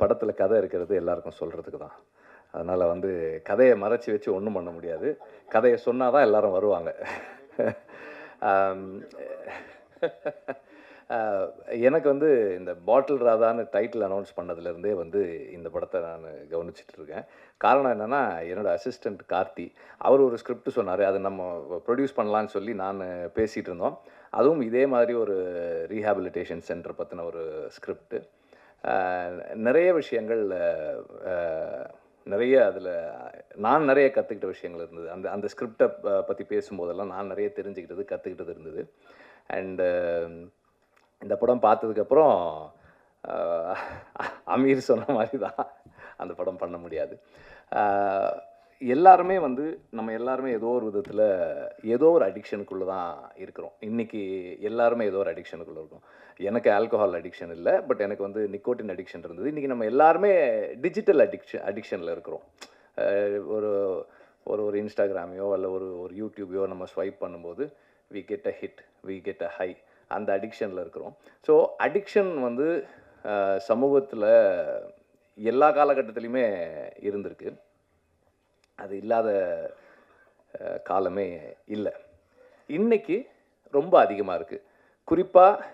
படத்தில் கதை இருக்கிறது எல்லாருக்கும் சொல்கிறதுக்கு தான். அதனால் வந்து கதையை மறைச்சி வச்சு ஒன்றும் பண்ண முடியாது. கதையை சொன்னால் தான் எல்லோரும் வருவாங்க. எனக்கு வந்து இந்த பாட்டில் ராதான்னு டைட்டில் அனௌன்ஸ் பண்ணதுலேருந்தே வந்து இந்த படத்தை நான் கவனிச்சிட்டு இருக்கேன். காரணம் என்னென்னா, என்னோடய அசிஸ்டண்ட் கார்த்தி அவர் ஒரு ஸ்கிரிப்ட் சொன்னார். அதை நம்ம ப்ரொடியூஸ் பண்ணலான்னு சொல்லி நான் பேசிகிட்டு இருந்தோம். அதுவும் இதே மாதிரி ஒரு ரீஹாபிலிட்டேஷன் சென்டர் பற்றின ஒரு ஸ்கிரிப்டு. நிறைய விஷயங்கள் நிறைய அதில் நான் நிறைய கற்றுக்கிட்ட விஷயங்கள் இருந்தது. அந்த ஸ்கிரிப்டை பற்றி பேசும்போதெல்லாம் நான் நிறைய தெரிஞ்சுக்கிட்டது கற்றுக்கிட்டது இருந்தது. அண்டு இந்த படம் பார்த்ததுக்கப்புறம் அமீர் சொன்ன மாதிரி தான், அந்த படம் பண்ண முடியாது. எல்லாருமே வந்து நம்ம எல்லாருமே ஏதோ ஒரு விதத்தில் ஏதோ ஒரு அடிக்ஷனுக்குள்ளே தான் இருக்கிறோம். இன்றைக்கி எல்லாருமே ஏதோ ஒரு அடிக்ஷனுக்குள்ளே இருக்கோம். எனக்கு ஆல்கஹால் அடிக்ஷன் இல்லை, பட் எனக்கு வந்து நிக்கோட்டின் அடிக்ஷன் இருந்தது. இன்றைக்கி நம்ம எல்லாருமே டிஜிட்டல் அடிக்ஷனில் இருக்கிறோம். ஒரு ஒரு இன்ஸ்டாகிராமையோ அல்ல ஒரு யூடியூபையோ நம்ம ஸ்வைப் பண்ணும்போது we get a hit, we get a high, அந்த அடிக்ஷனில் இருக்கிறோம். ஸோ அடிக்ஷன் வந்து சமூகத்தில் எல்லா காலகட்டத்திலையுமே இருந்திருக்கு. அது இல்லாத காலமே இல்லை. இன்றைக்கி ரொம்ப அதிகமாக இருக்குது. குறிப்பாக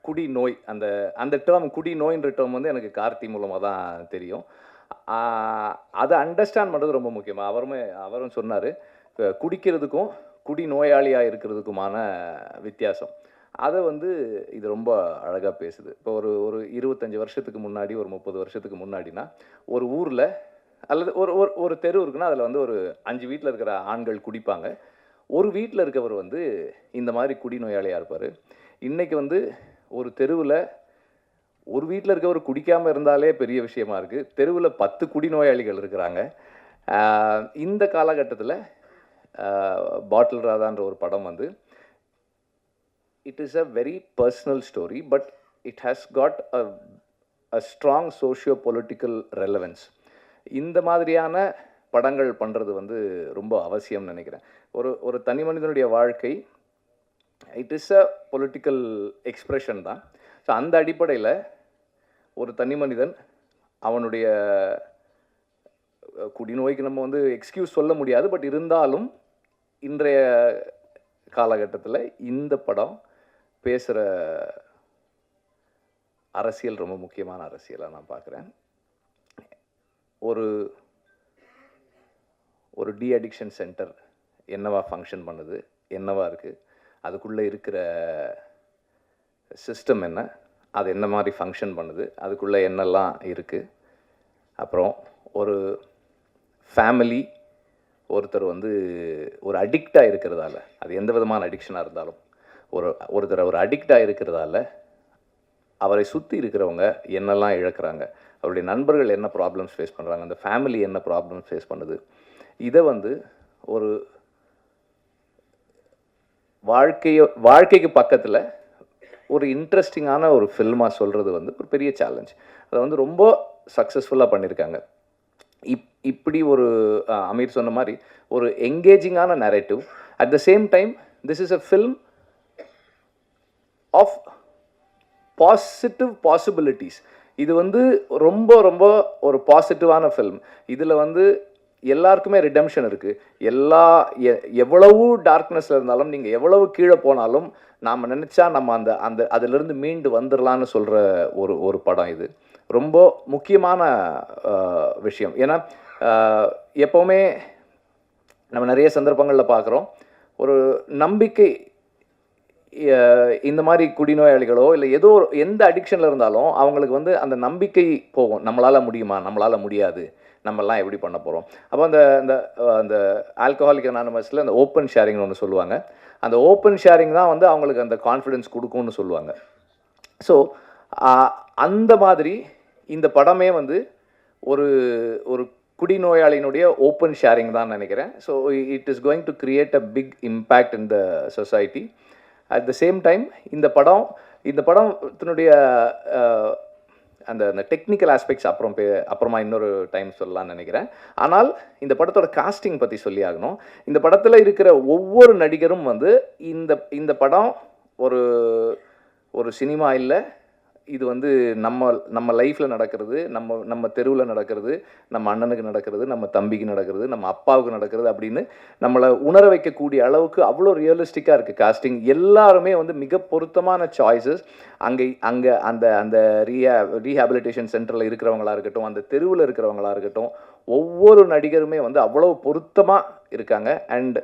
குடி நோய், அந்த டேர்ம் குடி நோயின்ற டேர்ம் வந்து எனக்கு கார்த்தி மூலமாக தான் தெரியும். அதை அண்டர்ஸ்டாண்ட் பண்ணுறது ரொம்ப முக்கியமாக. அவரும் சொன்னார், குடிக்கிறதுக்கும் குடி நோயாளியாக இருக்கிறதுக்குமான வித்தியாசம். அதை வந்து இது ரொம்ப அழகாக பேசுது. இப்போ ஒரு 25 வருஷத்துக்கு முன்னாடி, ஒரு 30 வருஷத்துக்கு முன்னாடினா, ஒரு ஊரில் அல்லது ஒரு தெரு இருக்குன்னா அதில் வந்து ஒரு 5 வீட்டில் இருக்கிற ஆண்கள் குடிப்பாங்க. ஒரு வீட்டில் இருக்கவர் வந்து இந்த மாதிரி குடிநோயாளியாக இருப்பார். இன்றைக்கி வந்து ஒரு தெருவில் ஒரு வீட்டில் இருக்கவர் குடிக்காமல் இருந்தாலே பெரிய விஷயமா இருக்குது. தெருவில் 10 குடிநோயாளிகள் இருக்கிறாங்க. இந்த காலகட்டத்தில் பாட்டில் ராதான்ற ஒரு படம் வந்து it is a very personal story, but it has got a strong socio political relevance. இந்த மாதிரியான படங்கள் பண்ணுறது வந்து ரொம்ப அவசியம்னு நினைக்கிறேன். ஒரு தனி மனிதனுடைய வாழ்க்கை it is a political expression தான். ஸோ அந்த அடிப்படையில் ஒரு தனி மனிதன் அவனுடைய குடிநோய்க்கு நம்ம வந்து எக்ஸ்கியூஸ் சொல்ல முடியாது, பட் இருந்தாலும் இன்றைய காலகட்டத்தில் இந்த படம் பேசுகிற அரசியல் ரொம்ப முக்கியமான அரசியலாக நான் பார்க்குறேன். ஒரு டி அடிக்ஷன் சென்டர் என்னவா ஃபங்க்ஷன் பண்ணுது, என்னவா இருக்குது, அதுக்குள்ளே இருக்கிற சிஸ்டம் என்ன, அது என்ன மாதிரி ஃபங்க்ஷன் பண்ணுது, அதுக்குள்ளே என்னெல்லாம் இருக்குது. அப்புறம் ஒரு ஃபேமிலி ஒருத்தர் வந்து ஒரு அடிக்டாக இருக்கிறதால, அது எந்த விதமான அடிக்ஷனாக இருந்தாலும் ஒருத்தர் ஒரு அடிக்டாக இருக்கிறதால அவரை சுற்றி இருக்கிறவங்க என்னெல்லாம் இழக்கிறாங்க, அவருடைய நண்பர்கள் என்ன ப்ராப்ளம்ஸ் ஃபேஸ் பண்ணுறாங்க, அந்த ஃபேமிலி என்ன ப்ராப்ளம்ஸ் ஃபேஸ் பண்ணுது, இதை வந்து ஒரு வாழ்க்கைக்கு பக்கத்தில் ஒரு இன்ட்ரெஸ்டிங்கான ஒரு ஃபில்மாக சொல்கிறது வந்து ஒரு பெரிய சேலஞ்ச். அதை வந்து ரொம்ப சக்ஸஸ்ஃபுல்லாக பண்ணியிருக்காங்க. இப்படி ஒரு அமீர் சொன்ன மாதிரி ஒரு என்கேஜிங்கான narrative. At the same time this is a film of positive possibilities. இது வந்து ரொம்ப ரொம்ப ஒரு பாசிட்டிவான ஃபில்ம். இதில் வந்து எல்லாருக்குமே ரிடெம்ஷன் இருக்குது. எவ்வளவு டார்க்னஸில் இருந்தாலும், நீங்கள் எவ்வளவு கீழே போனாலும் நாம் நினச்சா நம்ம அதிலிருந்து மீண்டு வந்துடலான்னு சொல்கிற ஒரு படம் இது. ரொம்ப முக்கியமான விஷயம். ஏன்னா எப்போவுமே நம்ம நிறைய சந்தர்ப்பங்களில் பார்க்குறோம், ஒரு நம்பிக்கை இந்த மாதிரி குடிநோயாளிகளோ இல்லை எந்த அடிக்ஷனில் இருந்தாலும் அவங்களுக்கு வந்து அந்த நம்பிக்கை போகும். நம்மளால் முடியுமா, நம்மளால் முடியாது, நம்மலாம் எப்படி பண்ண போகிறோம். அப்போ அந்த ஆல்கஹாலிக் அனானிமஸில் அந்த ஓப்பன் ஷேரிங்னு ஒன்று சொல்லுவாங்க. அந்த ஓப்பன் ஷேரிங் தான் வந்து அவங்களுக்கு அந்த கான்ஃபிடென்ஸ் கொடுக்கும்னு சொல்லுவாங்க. ஸோ அந்த மாதிரி இந்த படமே வந்து ஒரு குடிநோயாளியினுடைய ஓப்பன் ஷேரிங் தான் நினைக்கிறேன். So it is going to create a big impact in the society. At the same time இந்த படத்தினுடைய அந்த டெக்னிக்கல் ஆஸ்பெக்ட்ஸ் அப்புறமா இன்னொரு டைம் சொல்லலாம்னு நினைக்கிறேன். ஆனால் இந்த படத்தோட காஸ்டிங் பற்றி சொல்லி ஆகணும். இந்த படத்தில் இருக்கிற ஒவ்வொரு நடிகரும் வந்து இந்த படம் ஒரு சினிமா இல்லை, இது வந்து நம்ம லைஃப்பில் நடக்கிறது, நம்ம தெருவில் நடக்கிறது, நம்ம அண்ணனுக்கு நடக்கிறது, நம்ம தம்பிக்கு நடக்கிறது, நம்ம அப்பாவுக்கு நடக்கிறது அப்படின்னு நம்மளை உணர வைக்கக்கூடிய அளவுக்கு அவ்வளோ ரியலிஸ்டிக்காக இருக்குது காஸ்டிங். எல்லாருமே வந்து மிக பொருத்தமான சாய்ஸஸ். அங்கே அந்த அந்த ரீஹாபிலிட்டேஷன் சென்டரில் இருக்கிறவங்களா இருக்கட்டும், அந்த தெருவில் இருக்கிறவங்களா இருக்கட்டும், ஒவ்வொரு நடிகருமே வந்து அவ்வளோ பொருத்தமாக இருக்காங்க. அண்ட்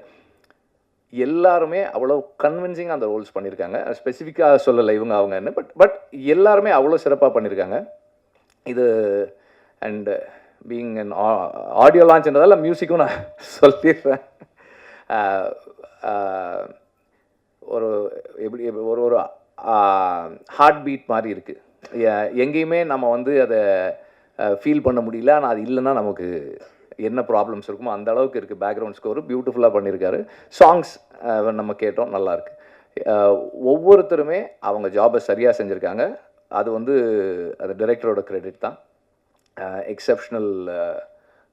எல்லாருமே அவ்வளோ கன்வின்சிங்காக அந்த ரோல்ஸ் பண்ணியிருக்காங்க. ஸ்பெசிஃபிக்காக சொல்லலை இவங்க அவங்கன்னு, பட் எல்லாருமே அவ்வளோ சிறப்பாக பண்ணியிருக்காங்க. இது அண்ட் பீயிங் அன் ஆடியோ லான்ச்ன்றதால மியூசிக்கும் நான் சொல்லிடுறேன். ஒரு எப்படி ஒரு ஹார்ட் பீட் மாதிரி இருக்குது. எங்கேயுமே நம்ம வந்து அதை ஃபீல் பண்ண முடியல. ஆனால் அது இல்லைன்னா நமக்கு என்ன ப்ராப்ளம்ஸ் இருக்குமோ அந்த அளவுக்கு இருக்குது. பேக்ரவுண்ட் ஸ்கோரு பியூட்டிஃபுல்லாக பண்ணியிருக்காரு. சாங்ஸ் நம்ம கேட்டோம், நல்லாயிருக்கு. ஒவ்வொருத்தருமே அவங்க ஜாபை சரியாக செஞ்சுருக்காங்க. அது வந்து அது டைரக்டரோட கிரெடிட் தான். Exceptional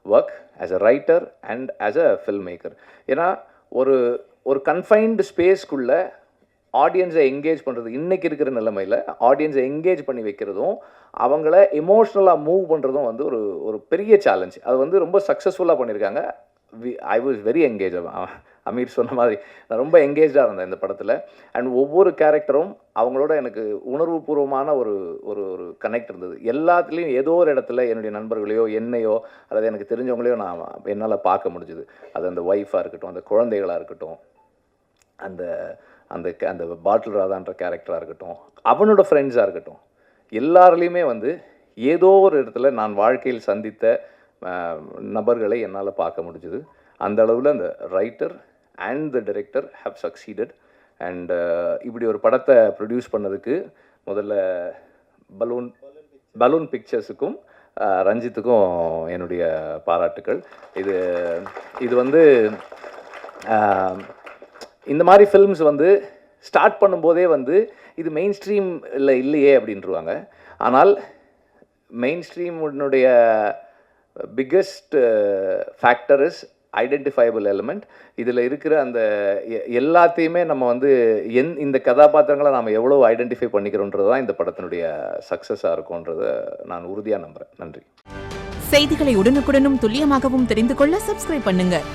work as a writer and as a film maker. ஏன்னா ஒரு கன்ஃபைன்டு ஸ்பேஸ்க்குள்ளே ஆடியன்ஸை என்கேஜ் பண்ணுறது, இன்றைக்கி இருக்கிற நிலைமையில் ஆடியன்ஸை என்கேஜ் பண்ணி வைக்கிறதும் அவங்கள எமோஷ்னலாக மூவ் பண்ணுறதும் வந்து ஒரு பெரிய சேலஞ்ச். அது வந்து ரொம்ப சக்ஸஸ்ஃபுல்லாக பண்ணியிருக்காங்க. I was very engage. Aamir சொன்ன மாதிரி நான் ரொம்ப என்கேஜாக இருந்தேன் இந்த படத்தில். அண்ட் ஒவ்வொரு கேரக்டரும் அவங்களோட எனக்கு உணர்வுபூர்வமான ஒரு ஒரு ஒரு கனெக்ட் இருந்தது. எல்லாத்துலேயும் ஏதோ ஒரு இடத்துல என்னுடைய நண்பர்களையோ என்னையோ அல்லது எனக்கு தெரிஞ்சவங்களையோ நான் என்னால் பார்க்க முடிஞ்சுது. அது அந்த ஒய்ஃபாக இருக்கட்டும், அந்த குழந்தைகளாக இருக்கட்டும், அந்த அந்த அந்த பாட்டில் ராதான்ற கேரக்டராக இருக்கட்டும், அவனோட ஃப்ரெண்ட்ஸாக இருக்கட்டும், எல்லாருலேயுமே வந்து ஏதோ ஒரு இடத்துல நான் வாழ்க்கையில் சந்தித்த நபர்களை என்னால் பார்க்க முடிஞ்சுது. அந்த அளவில் அந்த writer and the director have succeeded. And இப்படி ஒரு படத்தை ப்ரொடியூஸ் பண்ணதுக்கு முதல்ல பலூன் பிக்சர்ஸுக்கும் ரஞ்சித்துக்கும் என்னுடைய பாராட்டுக்கள். இது வந்து இந்த மாதிரி ஃபில்ம்ஸ் வந்து ஸ்டார்ட் பண்ணும்போதே வந்து இது மெயின் ஸ்ட்ரீம் இல்லையே அப்படின்ட்டுருவாங்க. ஆனால் மெயின் ஸ்ட்ரீமுடைய biggest factor is identifiable element. இதில் இருக்கிற அந்த எல்லாத்தையுமே நம்ம வந்து இந்த கதாபாத்திரங்களை நாம் எவ்வளோ ஐடென்டிஃபை பண்ணிக்கிறோன்றது தான் இந்த படத்தினுடைய சக்ஸஸாக இருக்கும்ன்றதை நான் உறுதியாக நம்புகிறேன். நன்றி. செய்திகளை உடனுக்குடனும் துல்லியமாகவும் தெரிந்து கொள்ள சப்ஸ்கிரைப் பண்ணுங்கள்.